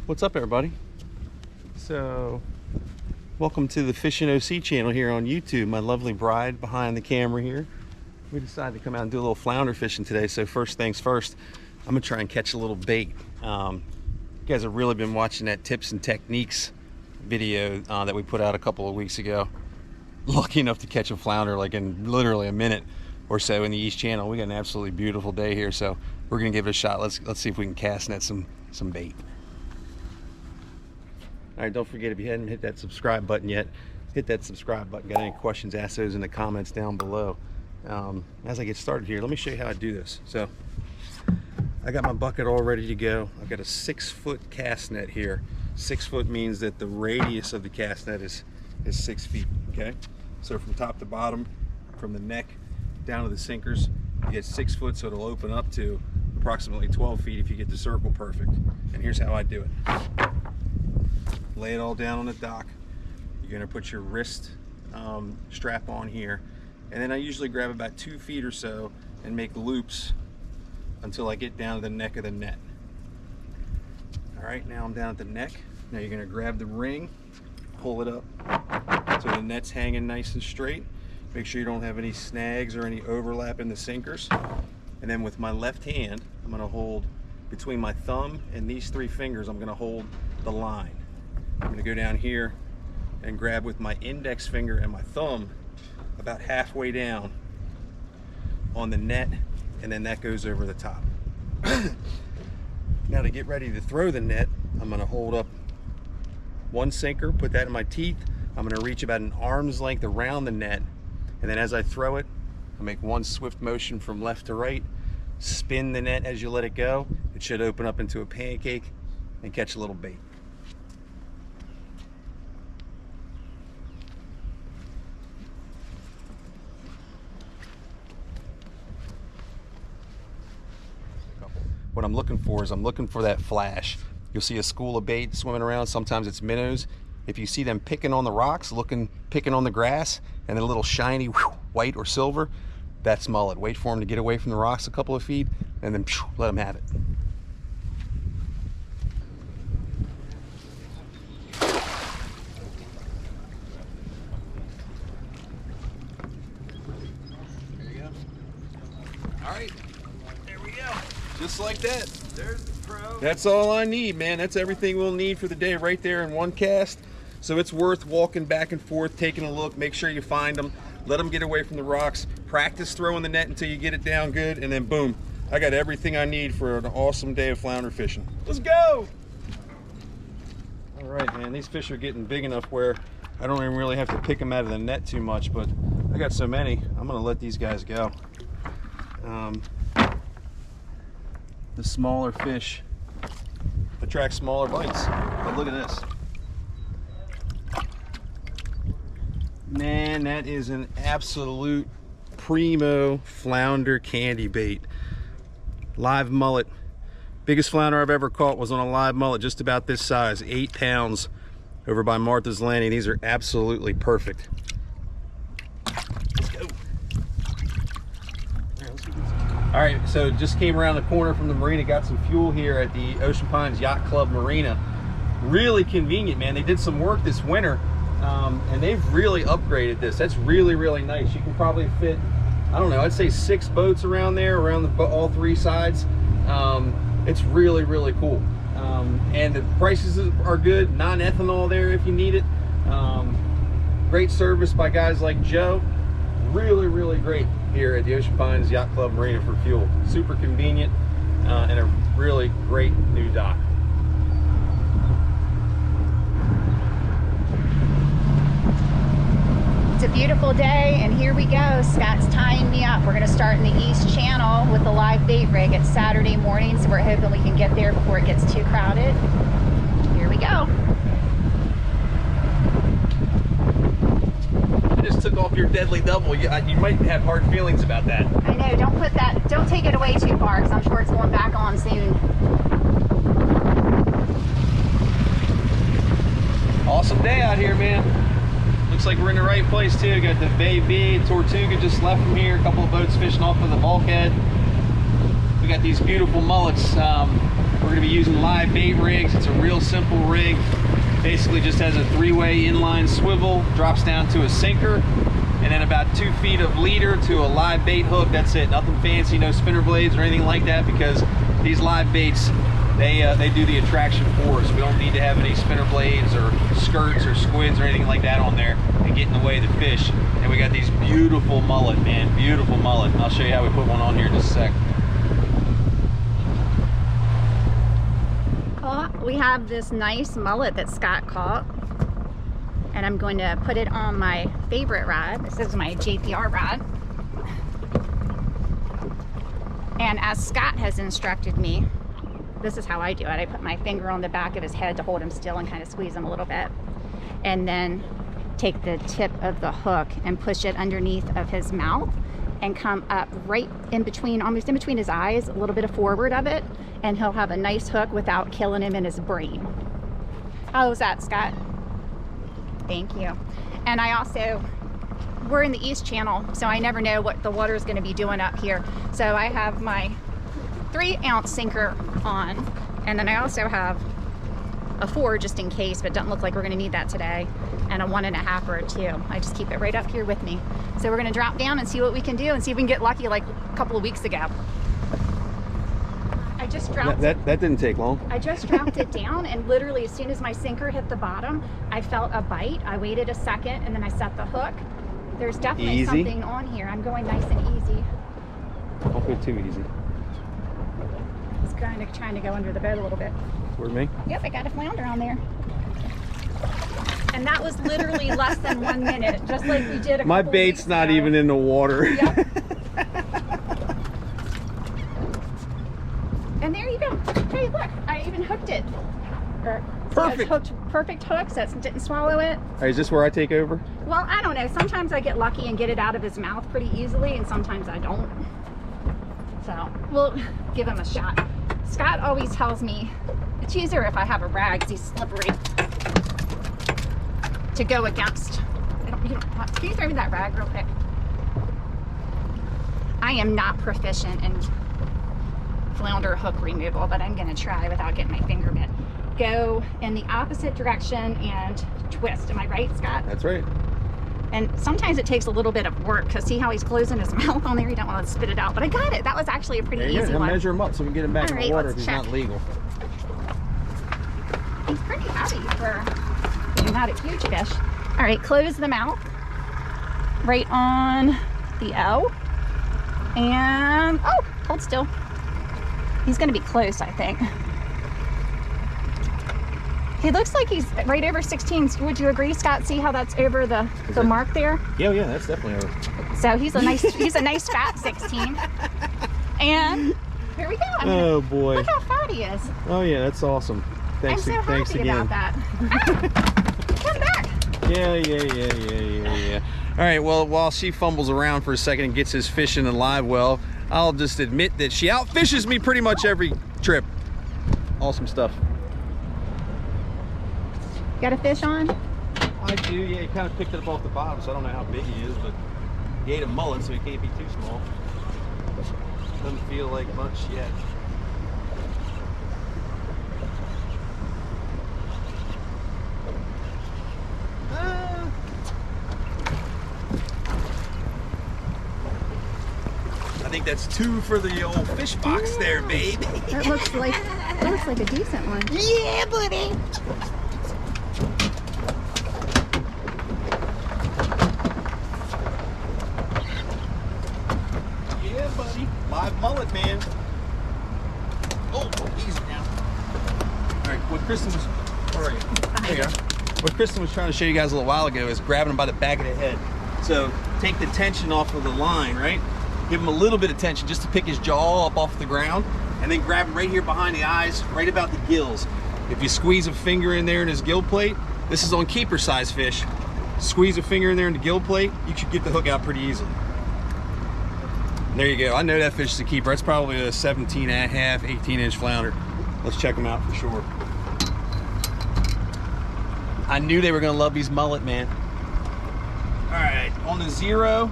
What's up, everybody? So welcome to the Fishing OC channel here on YouTube. My lovely bride behind the camera here. We decided to come out and do a little flounder fishing today. So first things first, I'm gonna try and catch a little bait. You guys have really been watching that tips and techniques video that we put out a couple of weeks ago. Lucky enough to catch a flounder like in literally a minute or so in the East Channel. We got an absolutely beautiful day here, so we're gonna give it a shot. Let's see if we can cast net some bait. All right, don't forget, if you hadn't hit that subscribe button yet, hit that subscribe button. Got any questions, ask those in the comments down below. As I get started here, let me show you how I do this. So I got my bucket all ready to go. I've got a 6-foot cast net here. 6 foot means that the radius of the cast net is 6 feet, okay? So from top to bottom, from the neck down to the sinkers, you get 6 foot, so it'll open up to approximately 12 feet if you get the circle perfect. And here's how I do it. Lay it all down on the dock. You're gonna put your wrist strap on here, and then I usually grab about 2 feet or so and make loops until I get down to the neck of the net. All right, now I'm down at the neck. Now you're gonna grab the ring, pull it up so the net's hanging nice and straight. Make sure you don't have any snags or any overlap in the sinkers. And then with my left hand, I'm gonna hold between my thumb and these 3 fingers, I'm gonna hold the line. I'm gonna go down here and grab with my index finger and my thumb about halfway down on the net, and then that goes over the top. Now to get ready to throw the net, I'm gonna hold up one sinker, put that in my teeth. I'm gonna reach about an arm's length around the net, and then as I throw it, I make one swift motion from left to right, spin the net as you let it go. It should open up into a pancake and catch a little bait. What I'm looking for is I'm looking for that flash. You'll see a school of bait swimming around. Sometimes it's minnows. If you see them picking on the rocks, picking on the grass, and then a little shiny white or silver, that's mullet. Wait for them to get away from the rocks a couple of feet, and then let them have it. There you go. All right. Just like that. There's the pro. That's all I need, man. That's everything we'll need for the day right there in one cast. So it's worth walking back and forth, taking a look, make sure you find them, let them get away from the rocks, practice throwing the net until you get it down good, and then boom, I got everything I need for an awesome day of flounder fishing. Let's go! All right, man, these fish are getting big enough where I don't even really have to pick them out of the net too much, but I got so many, I'm gonna let these guys go. The smaller fish attract smaller bites. But look at this. Man, that is an absolute primo flounder candy bait. Live mullet. Biggest flounder I've ever caught was on a live mullet, just about this size, 8 pounds, over by Martha's Landing. These are absolutely perfect. Let's go. All right, so just came around the corner from the marina, got some fuel here at the Ocean Pines Yacht Club Marina. Really convenient, man. They did some work this winter, and they've really upgraded this. That's really, really nice. You can probably fit, I don't know, I'd say 6 boats around there, around all 3 sides. It's really, really cool. And the prices are good, non-ethanol there if you need it. Great service by guys like Joe. Really, really great here at the Ocean Pines Yacht Club Marina for fuel. Super convenient, and a really great new dock. It's a beautiful day, and here we go. Scott's tying me up. We're going to start in the East Channel with the live bait rig. It's Saturday morning, so we're hoping we can get there before it gets too crowded. Here we go. Just took off your deadly double. You might have hard feelings about that. I know, don't take it away too far, because I'm sure it's going back on soon. Awesome day out here, man. Looks like we're in the right place too. Got the Bay B, Tortuga just left from here. A couple of boats fishing off of the bulkhead. We got these beautiful mullets. We're gonna be using live bait rigs. It's a real simple rig. Basically just has a 3-way inline swivel, drops down to a sinker, and then about 2 feet of leader to a live bait hook. That's it, nothing fancy, no spinner blades or anything like that, because these live baits, they do the attraction for us. We don't need to have any spinner blades or skirts or squids or anything like that on there and get in the way of the fish. And we got these beautiful mullet, man, beautiful mullet. I'll show you how we put one on here in just a sec. Well, we have this nice mullet that Scott caught, and I'm going to put it on my favorite rod. This is my JPR rod. And as Scott has instructed me, this is how I do it. I put my finger on the back of his head to hold him still and kind of squeeze him a little bit. And then take the tip of the hook and push it underneath of his mouth and come up right in between, almost in between his eyes, a little bit of forward of it, and he'll have a nice hook without killing him in his brain. How was that, Scott? Thank you. And I also, we're in the East Channel, so I never know what the water is going to be doing up here. So I have my 3-ounce sinker on, and then I also have a 4 just in case, but it doesn't look like we're going to need that today, and a 1.5 or a 2. I just keep it right up here with me. So we're going to drop down and see what we can do and see if we can get lucky like a couple of weeks ago. I just dropped that didn't take long. I just dropped it down, and literally as soon as my sinker hit the bottom, I felt a bite. I waited a second, and then I set the hook. There's definitely something on here. I'm going nice and easy. Don't go too easy. It's kind of trying to go under the boat a little bit. Toward me? Yep, I got a flounder on there. And that was literally less than 1 minute, just like we did a My couple bait's weeks not ago. even in the water. Yep. And there you go. Hey, look, I even hooked it. Perfect. Perfect hook, so it didn't swallow it. All right, is this where I take over? Well, I don't know. Sometimes I get lucky and get it out of his mouth pretty easily, and sometimes I don't. So we'll give him a shot. Scott always tells me it's easier if I have a rag because he's slippery to go against. Can you throw me that rag real quick? I am not proficient in flounder hook removal, but I'm going to try without getting my finger bit. Go in the opposite direction and twist. Am I right, Scott? That's right. And sometimes it takes a little bit of work because see how he's closing his mouth on there? You don't want to spit it out, but I got it. That was actually a pretty easy one. Measure him up so we can get him back in the water if he's not legal. He's pretty heavy for not a huge fish. All right, close the mouth right on the O. And, oh, hold still. He's going to be close, I think. He looks like he's right over 16. Would you agree, Scott? See how that's over the mark there? Yeah, that's definitely over. So he's a nice fat 16. And here we go. Oh boy. Look how fat he is. Oh yeah, that's awesome. Thanks, I'm so thanks happy again. about that. Ah, come back. Yeah. All right, well, while she fumbles around for a second and gets his fish in the live well, I'll just admit that she outfishes me pretty much every trip. Awesome stuff. Got a fish on? I do, yeah. He kind of picked it up off the bottom, so I don't know how big he is, but he ate a mullet, so he can't be too small. Doesn't feel like much yet. I think that's 2 for the old fish box there, baby. That looks like a decent one. Yeah, buddy. Yeah, buddy. Live mullet, man. Oh, easy now. All right, what Kristen was, where are you? There you are. What Kristen was trying to show you guys a little while ago is grabbing him by the back of the head. So take the tension off of the line, right? Give him a little bit of tension just to pick his jaw up off the ground, and then grab him right here behind the eyes, right about the gills. If you squeeze a finger in there in his gill plate, this is on keeper size fish. Squeeze a finger in there in the gill plate, you should get the hook out pretty easily. There you go. I know that fish is a keeper. That's probably a 17 and a half, 18-inch flounder. Let's check them out for sure. I knew they were gonna love these mullet, man. All right, on the 0,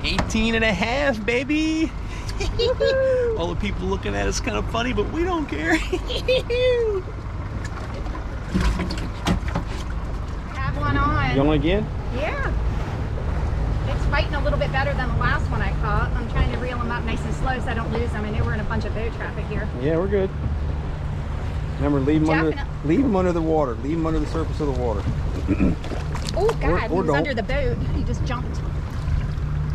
18 and a half, baby. All the people looking at us kind of funny, but we don't care. I have one on. You on again? Yeah. It's fighting a little bit better than the last one I caught. I'm trying to reel them up nice and slow so I don't lose them. I know we're in a bunch of boat traffic here. Yeah, we're good. Remember, leave them under the water. Leave them under the surface of the water. Oh God, he was don't. under the boat. He just jumped.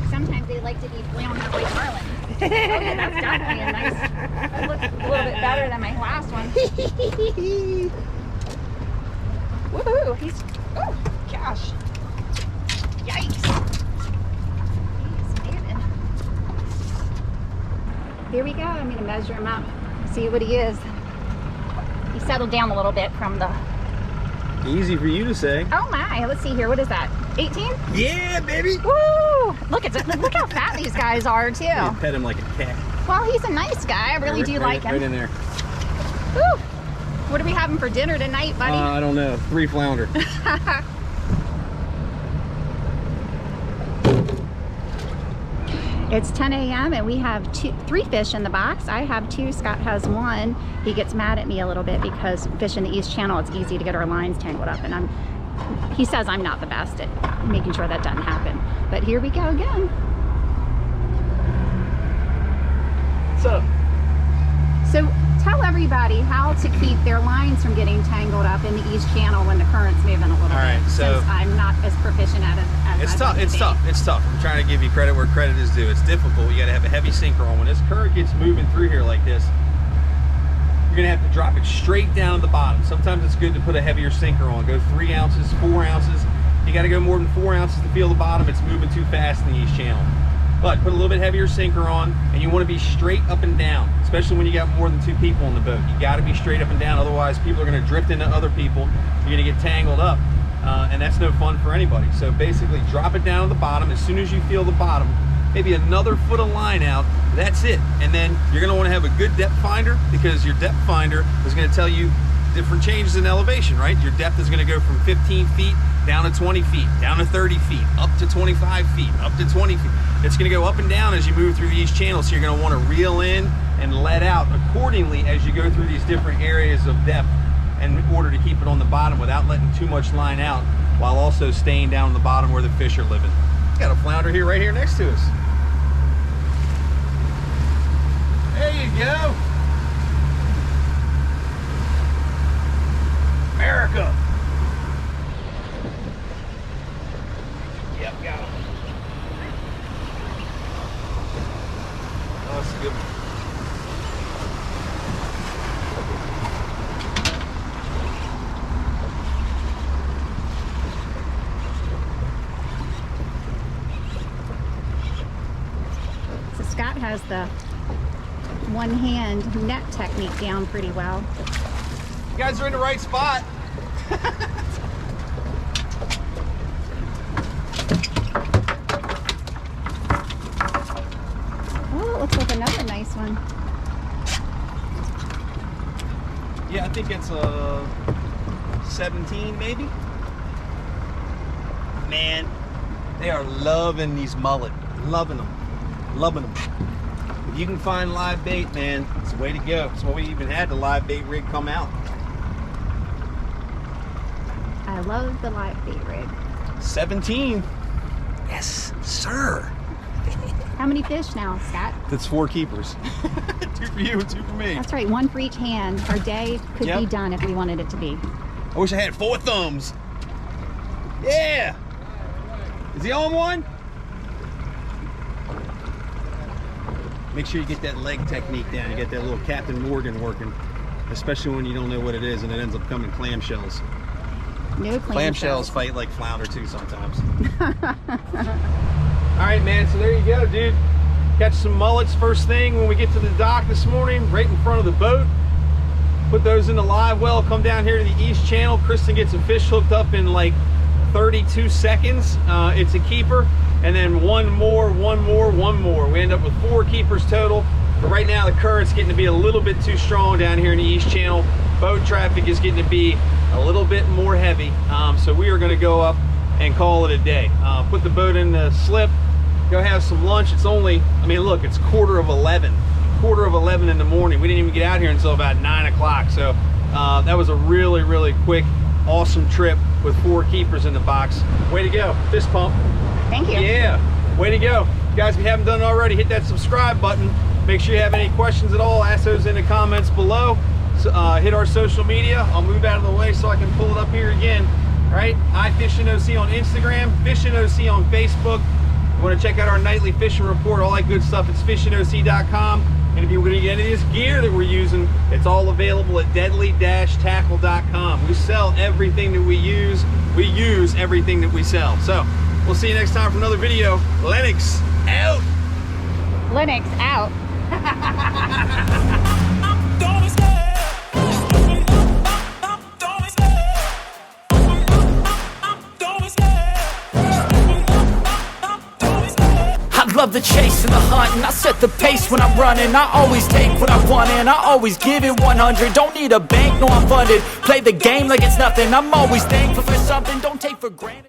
Sometimes they like to be flounder like marlin. Okay, that's definitely a nice. That looks a little bit better than my last one. Woohoo! He's. Oh gosh. Yikes. He's moving. Here we go. I'm gonna measure him up. See what he is. He settled down a little bit from the. Easy for you to say. Oh my! Let's see here. What is that? 18? Yeah, baby. Woo! Look how fat these guys are too. You pet him like a cat. Well, he's a nice guy. I really do like him. Right in there. Woo! What are we having for dinner tonight, buddy? I don't know. 3 flounder. It's 10 a.m. and we have 3 fish in the box. I have 2. Scott has 1. He gets mad at me a little bit because fishing the East Channel, it's easy to get our lines tangled up, and he says I'm not the best at making sure that doesn't happen. But here we go again. What's up? So tell everybody how to keep their lines from getting tangled up in the East Channel when the current's moving a little bit. So since I'm not as proficient at it as it's I tough. want to It's be. tough. It's tough. I'm trying to give you credit where credit is due. It's difficult. You got to have a heavy sinker on. When this current gets moving through here like this, you're gonna have to drop it straight down to the bottom. Sometimes it's good to put a heavier sinker on. Go 3 ounces, 4 ounces. You got to go more than 4 ounces to feel the bottom. It's moving too fast in the East Channel. But put a little bit heavier sinker on, and you want to be straight up and down, especially when you got more than 2 people on the boat. You got to be straight up and down, otherwise people are going to drift into other people. You're going to get tangled up, and that's no fun for anybody. So basically drop it down to the bottom. As soon as you feel the bottom, maybe another foot of line out, that's it. And then you're going to want to have a good depth finder, because your depth finder is going to tell you different changes in elevation, right? Your depth is going to go from 15 feet down to 20 feet, down to 30 feet, up to 25 feet, up to 20 feet. It's going to go up and down as you move through the East Channel, so you're going to want to reel in and let out accordingly as you go through these different areas of depth, in order to keep it on the bottom without letting too much line out, while also staying down on the bottom where the fish are living. Got a flounder here, right here next to us. There you go. America. Yep, got him. Oh, that's a good one. So Scott has the one-hand net technique down pretty well. You guys are in the right spot. Oh, it looks like another nice one. Yeah, I think it's a 17 maybe. Man, they are loving these mullet. Loving them. Loving them. If you can find live bait, man, it's the way to go. That's why we even had the live bait rig come out. I love the live bait rig. 17. Yes, sir. How many fish now, Scott? That's 4 keepers. 2 for you and 2 for me. That's right, 1 for each hand. Our day could Yep. be done if we wanted it to be. I wish I had 4 thumbs. Yeah. Is he on one? Make sure you get that leg technique down. You get that little Captain Morgan working, especially when you don't know what it is and it ends up coming clamshells. No Clamshells fight like flounder too sometimes. All right, man, so there you go, dude. Catch some mullets first thing when we get to the dock this morning, right in front of the boat. Put those in the live well, come down here to the East Channel. Kristen gets some fish hooked up in like 32 seconds. It's a keeper. And then one more. We end up with 4 keepers total. But right now the current's getting to be a little bit too strong down here in the East Channel. Boat traffic is getting to be a little bit more heavy. So we are gonna go up and call it a day. Put the boat in the slip, go have some lunch. It's only, I mean, look, it's quarter of 11 in the morning. We didn't even get out here until about 9 o'clock. So that was a really, really quick, awesome trip with 4 keepers in the box. Way to go, fist pump. Thank you. Yeah, way to go. Guys, if you haven't done it already, hit that subscribe button. Make sure you have any questions at all, ask those in the comments below. So, hit our social media. I'll move out of the way so I can pull it up here again. All right, iFishingOC on Instagram, FishingOC on Facebook. You want to check out our nightly fishing report, all that good stuff, it's fishingoc.com. And if you're going to get any of this gear that we're using, it's all available at deadly-tackle.com. We sell everything that we use. We use everything that we sell. So we'll see you next time for another video. Lennox out. Linux out. I love the chase and the hunt, and I set the pace when I'm running. I always take what I want and I always give it 100. Don't need a bank, no I'm funded. Play the game like it's nothing. I'm always thankful for something, don't take for granted.